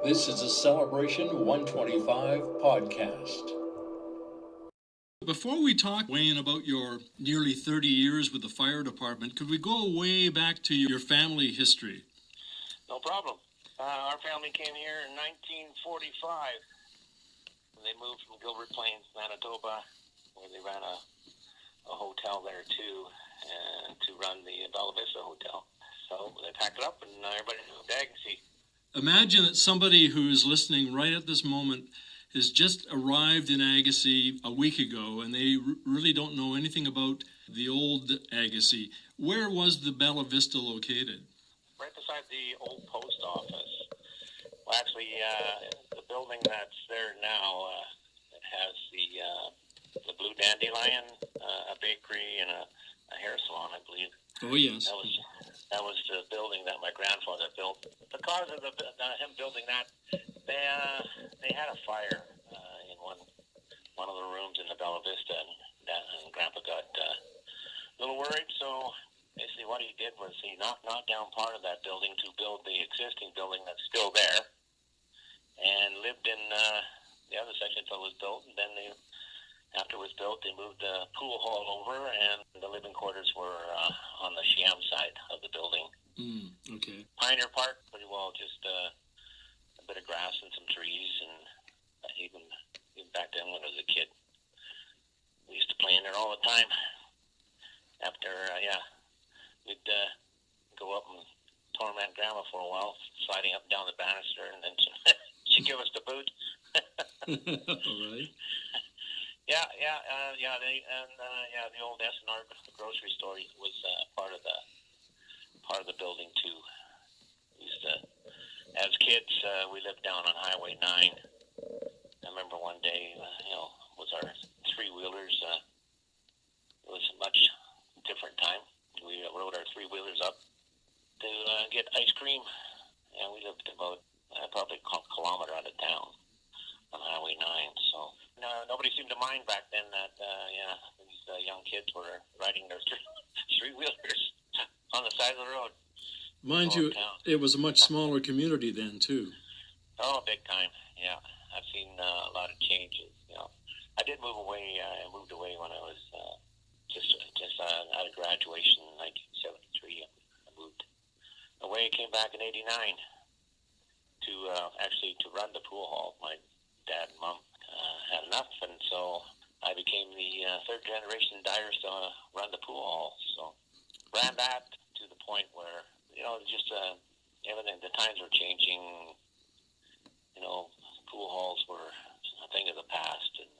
This is a Celebration 125 podcast. Before we talk, Wayne, about your nearly 30 years with the fire department, could we go way back to your family history? No problem. Our family came here in 1945. They moved from Gilbert Plains, Manitoba, where they ran a hotel there too, and to run the Bella Vista Hotel. So they packed it up and everybody moved to Agassiz. Imagine that somebody who's listening right at this moment has just arrived in Agassiz a week ago, and they really don't know anything about the old Agassiz. Where was the Bella Vista located? Right beside the old post office. Well, actually, the building that's there now, it has the Blue Dandelion, a bakery, and a hair salon, I believe. Oh, yes. That was the building that my grandfather built. Because of him building that, they had a fire in one of the rooms in the Bella Vista, and Grandpa got a little worried. So basically, what he did was he knocked down part of that building to build the existing building that's still there, and lived in the other section until it was built. And then after it was built, they moved the pool hall over, and the living quarters were on the Shiam side of the building. Okay. Pioneer Park, pretty well, just a bit of grass and some trees, and even back then when I was a kid, we used to play in there all the time. After, we'd go up and torment Grandma for a while, sliding up and down the banister, and then she'd give us the boot. All right. The old S&R grocery store was part of the building too. We used to, as kids, we lived down on Highway 9. I remember one day, was our three-wheelers. It was a much different time. We rode our three-wheelers up to get ice cream, and we lived about probably a kilometer out of town on Highway 9. So nobody seemed to mind back then that these young kids were riding their three-wheelers on the side of the road. Mind you, it was a much smaller community then, too. Oh, big time, yeah. I've seen a lot of changes, I did move away. I moved away when I was just out of graduation in 1973. I moved away, came back in 89 to run the pool hall. My dad and mom had enough, and so I became the third generation Dyer to run the pool hall. So ran that to the point where, just everything, the times were changing. Pool halls were a thing of the past, and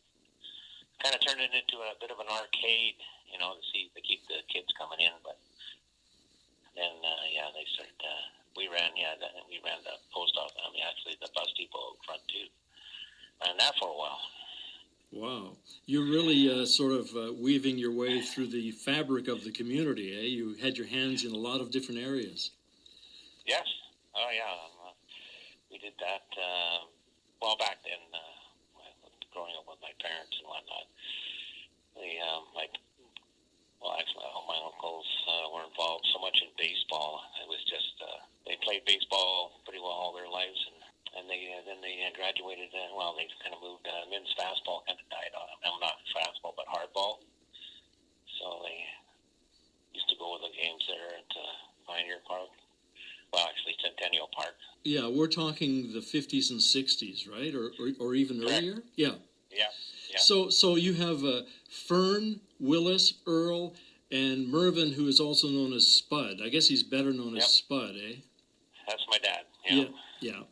kind of turned it into a bit of an arcade, to keep the kids coming in. But then, they started, we ran the post office, actually the bus depot out front too. Ran that for a while. Wow. You're really sort of weaving your way through the fabric of the community, eh? You had your hands in a lot of different areas. Yes. Oh, yeah. We did that, back then, growing up with my parents and whatnot. Actually, all my uncles were involved so much in baseball. It was just, they played baseball pretty well all their lives, and they graduated. They kind of moved. Men's fastball kind of died on them. No, not fastball, but hardball. So they used to go to the games there at Pioneer Park. Well, actually, Centennial Park. Yeah, we're talking the 50s and 60s, right? Or even Correct. earlier? Yeah. Yeah. So you have Fern, Willis, Earl, and Mervyn, who is also known as Spud. I guess he's better known as Spud, eh? That's my dad. Yeah.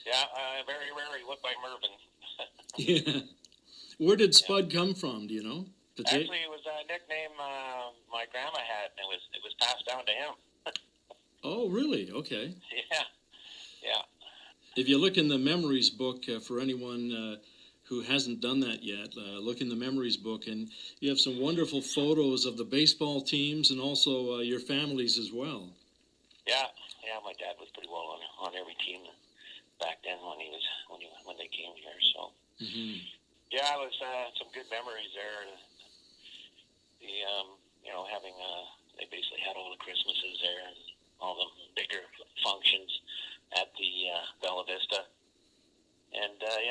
Yeah, very rarely went by Mervyn. Yeah. Where did Spud come from, do you know? Actually, it was a nickname my grandma had, and it was passed down to him. Oh, really? Okay. Yeah. If you look in the memories book, for anyone who hasn't done that yet, look in the memories book, and you have some wonderful photos of the baseball teams and also your families as well. Yeah. My dad was pretty well on every team back then when they came here. So yeah, it was some good memories there. Having they basically had all the Christmases there and all the bigger functions at the Bella Vista.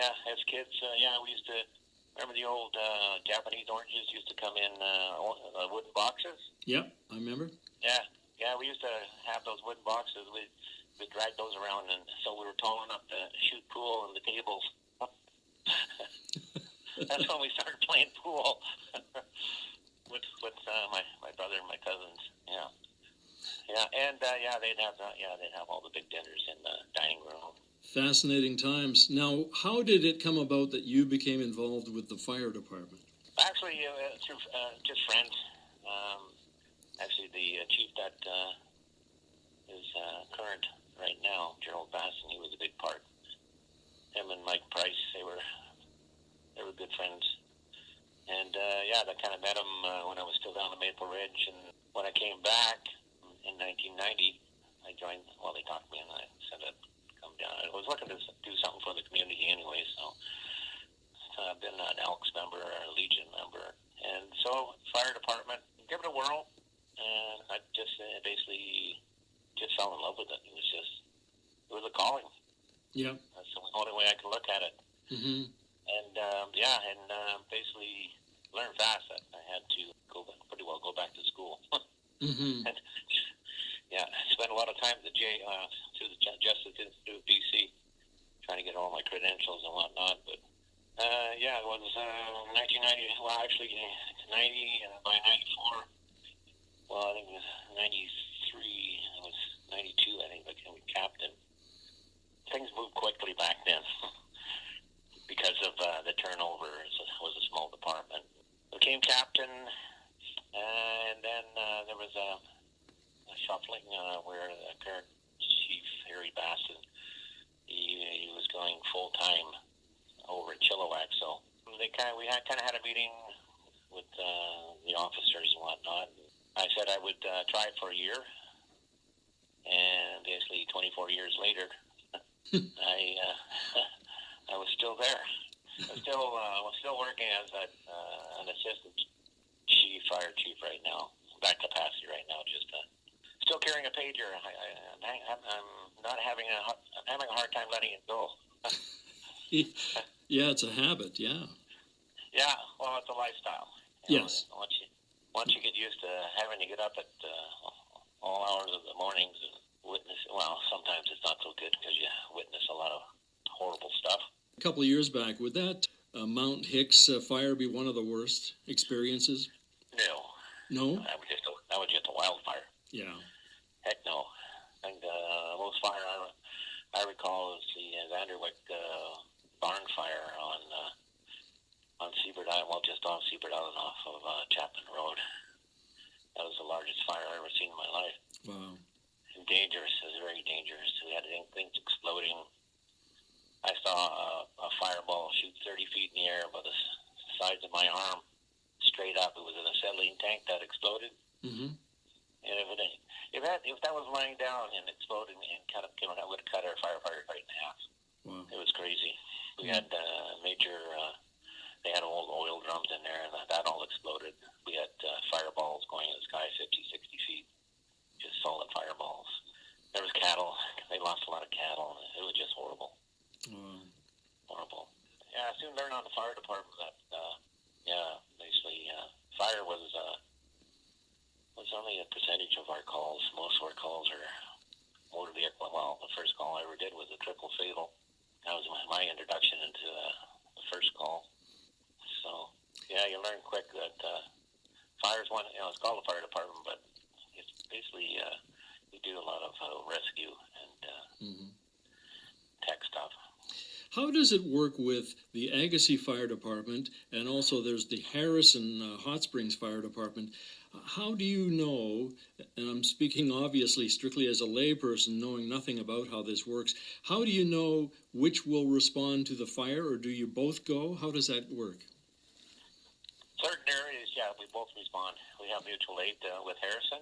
Yeah, as kids, we used to remember the old Japanese oranges used to come in wooden boxes. Yep, I remember. Yeah, we used to have those wooden boxes. We'd drag those around, and so we were tall enough to shoot pool in the tables. That's when we started playing pool with my brother and my cousins. They'd have all the big dinners in the dining room. Fascinating times. Now, how did it come about that you became involved with the fire department? Actually, through just friends. Actually, the chief that is current right now, Gerald Basson, he was a big part. Him and Mike Price, they were good friends. And I kind of met him when I was still down in Maple Ridge. And when I came back in 1990, I joined. Well, they talked to me, and I said I'd come down. I was looking to do something for the community anyway, so I've been an Elks member, a Legion member, and so fire department. Give it a whirl, and I just basically just fell in love with it. It was a calling. Yeah. That's the only way I can look at it. Mm-hmm. And basically learned fast that I had to go back to school. Mm-hmm. And, spent a lot of time at through the Justice Institute of BC trying to get all my credentials and whatnot. But it was 1990. Well, actually 90. By 94. Well, I think it was 93. It was 92. I think I became captain. Things moved quickly back then. Because of the turnover, it was a small department. Became captain, and then there was a shuffling where the current chief, Harry Basson, he was going full time over at Chilliwack. So we kind of had a meeting with the officers and whatnot. I said I would try it for a year, and basically 24 years later, I was still there. I was still working as an assistant fire chief right now. That capacity right now, just still carrying a pager. I'm having a hard time letting it go. Yeah, it's a habit. Yeah. Yeah, well, it's a lifestyle. Yes. Once you get used to having to get up at all hours of the mornings and witness. Well, sometimes it's not so good because you witness a lot of horrible stuff. A couple of years back, would that Mount Hicks fire be one of the worst experiences? No? That was just a wildfire. Yeah. Heck no. And the most fire I recall is the Vanderwick barn fire on Seabird Island, well, just off Seabird Island off of Chapman Road. That was the largest fire I've ever seen in my life. Wow. And dangerous. It was very dangerous. We had things exploding. I saw a fireball shoot 30 feet in the air by the sides of my arm, straight up. It was an acetylene tank that exploded. Mm-hmm. And if that was lying down and exploded and that would have cut our firefighter right in half. Wow. It was crazy. We had major. They had old oil drums in there, and that all exploded. We had fireballs going in the sky 50, 60 feet, just solid fireballs. There was cattle. They lost a lot of cattle. It was just horrible. Wow. Horrible. Yeah, I soon learned on the fire department that, basically, fire was only a percentage of our calls. Most of our calls are motor vehicle. Well, the first call I ever did was a triple fatal. That was my introduction into the first call. So, you learn quick that fire's one. It's called the fire department, but it's basically we do a lot of rescue and tech stuff. How does it work with the Agassiz Fire Department, and also there's the Harrison Hot Springs Fire Department? How do you know, and I'm speaking obviously strictly as a layperson knowing nothing about how this works, how do you know which will respond to the fire, or do you both go? How does that work? Certain areas, we both respond. We have mutual aid with Harrison,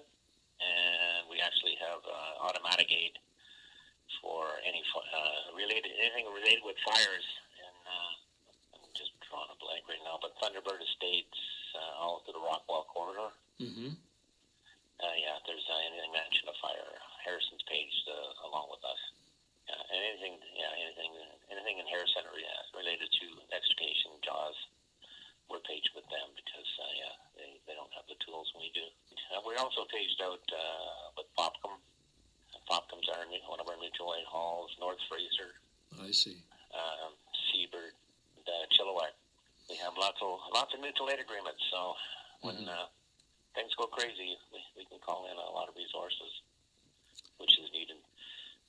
and we actually have automatic aid for anything related with fires. And I'm just drawing a blank right now, but Thunderbird Estates, all through the Rockwell corridor. Mm-hmm. There's anything mentioned of fire, Harrison's page along with us. Anything in Harrison related related to extrication, jaws, we're paged with them because, they don't have the tools we do. We're also paged out with Popcom. Popcom's one of our mutual aid halls, North Fraser. I see. Seabird, Chilliwack. We have lots of mutual aid agreements, so when things go crazy, we can call in a lot of resources, which is needed.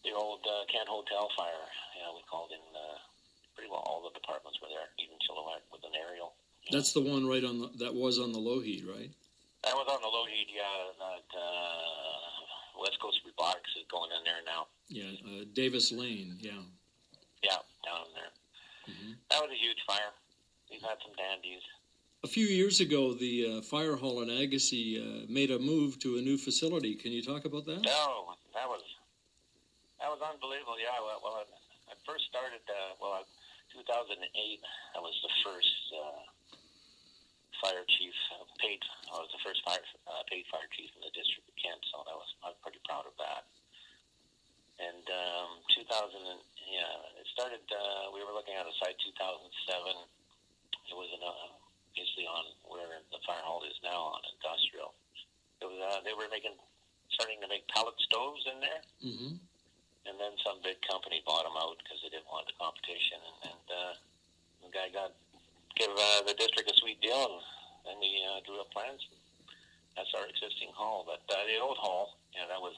The old Kent Hotel fire, we called in pretty well all the departments were there, even Chilliwack with an aerial. That's the one right that was on the Lougheed, right? That was on the Lougheed, that West Coast Robotics is going in there now. Yeah, Davis Lane, yeah. Yeah, down in there. Mm-hmm. That was a huge fire. We've had some dandies. A few years ago, the fire hall in Agassiz made a move to a new facility. Can you talk about that? No, that was unbelievable. Yeah, well, I first started, 2008, I was the first fire chief, I was the first paid fire chief in the District of Kent, so I was pretty proud of that. And 2000, it started, we were looking at a site 2007. It was basically on where the fire hall is now on industrial. It was, they were starting to make pellet stoves in there. Mm-hmm. And then some big company bought them out because they didn't want the competition. And the guy gave the district a sweet deal, and then we drew up plans. That's our existing hall. But the old hall, that was,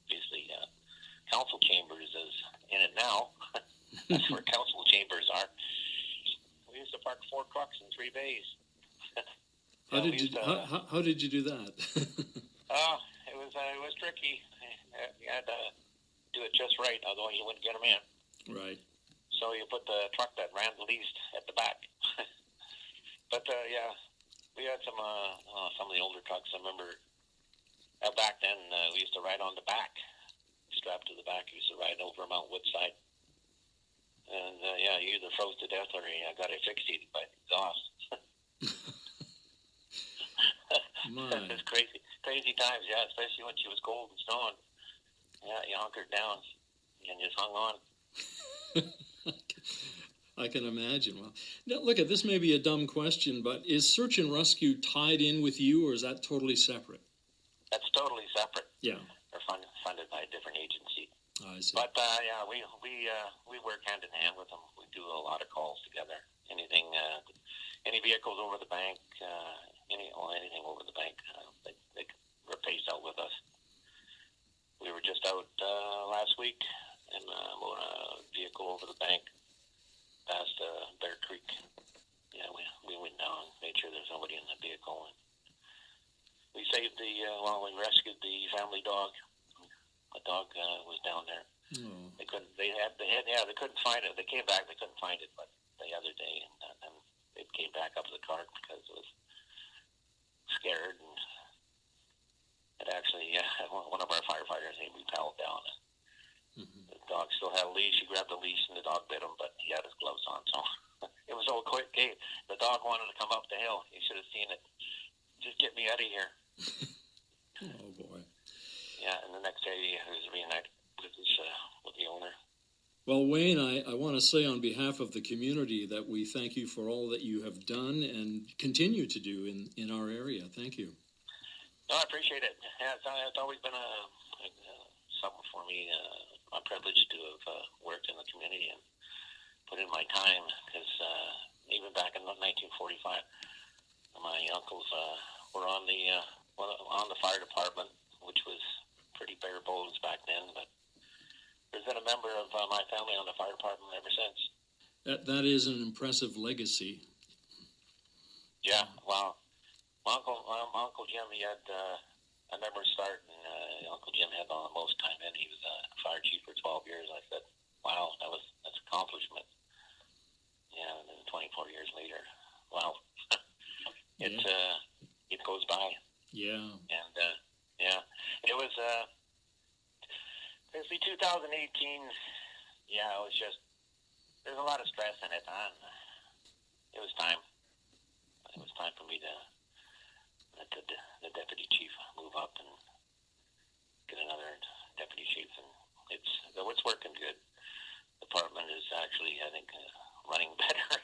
basically council chambers is in it now. That's where council chambers are. We used to park 4 trucks in 3 bays. How did you do that? It was tricky. You had to do it just right, otherwise you wouldn't get them in. Right. So you put the truck that ran the least at the back. But we had some of the older trucks. I remember back then we used to ride on the back, strapped to the back. We used to ride over Mount Woodside. And you either froze to death or you got asphyxiated by the exhaust. It was crazy times, especially when she was cold and snowing. Yeah, you hunkered down and just hung on. I can imagine. Well, now, look, this may be a dumb question, but is search and rescue tied in with you, or is that totally separate? That's totally separate. Yeah. They're funded by a different agency. Oh, I see. But we work hand in hand with them. We do a lot of calls together. Any vehicles over the bank, anything over the bank, they were paced out with us. We were just out last week in a vehicle over the bank past Bear Creek. Yeah, we went down, made sure there's nobody in the vehicle, and we saved we rescued the family dog. The dog was down there. Oh. They couldn't find it. They came back, they couldn't find it, but the other day, and they came back up to the cart because it was scared, and it actually, one of our firefighters, he repelled down. Mm-hmm. The dog still had a leash. He grabbed the leash, and the dog bit him, but he had his gloves on, so it was all quick. Hey, the dog wanted to come up the hill. You should have seen it. Just get me out of here. Oh, boy. Yeah, and the next day he was reunited with the owner. Well, Wayne, I want to say on behalf of the community that we thank you for all that you have done and continue to do in our area. Thank you. No, I appreciate it. Yeah, it's always been something for me, a privilege to have worked in the community and put in my time, because even back in 1945, my uncles were on the fire department, which was pretty bare bones back then, but there's been a member of my family on the fire department ever since. That is an impressive legacy. Yeah, well, my Uncle Jim, he had, I remember starting, Uncle Jim had the most time in. He was a fire chief for 12 years. I said, wow, that's accomplishment. Yeah, and then 24 years later, wow. It goes by. Yeah. And, it was, basically 2018, it was just, there's a lot of stress in it, and it was time. It was time for me to let the deputy chief move up and get another deputy chief, and it's working good. The department is actually, I think, running better.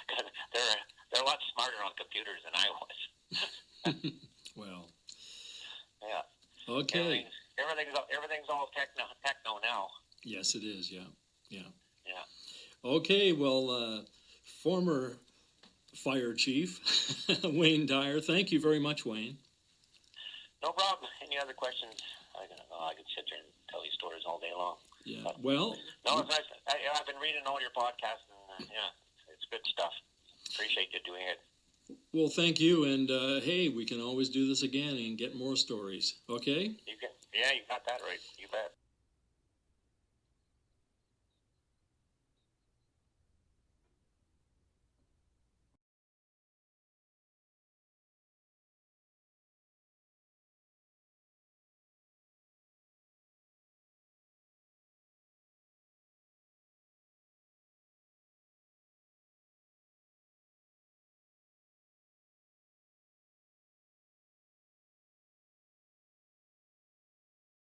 'Cause they're a lot smarter on computers than I was. Well, Yeah. okay. Everything's all techno now. Yes, it is. Yeah. Yeah. Okay. Well, former fire chief Wayne Dyer. Thank you very much, Wayne. No problem. Any other questions? I could sit there and tell you stories all day long. Yeah. Well. No, it's nice. I've been reading all your podcasts, and it's good stuff. Appreciate you doing it. Well, thank you, and hey, we can always do this again and get more stories. Okay. You got that right. You bet.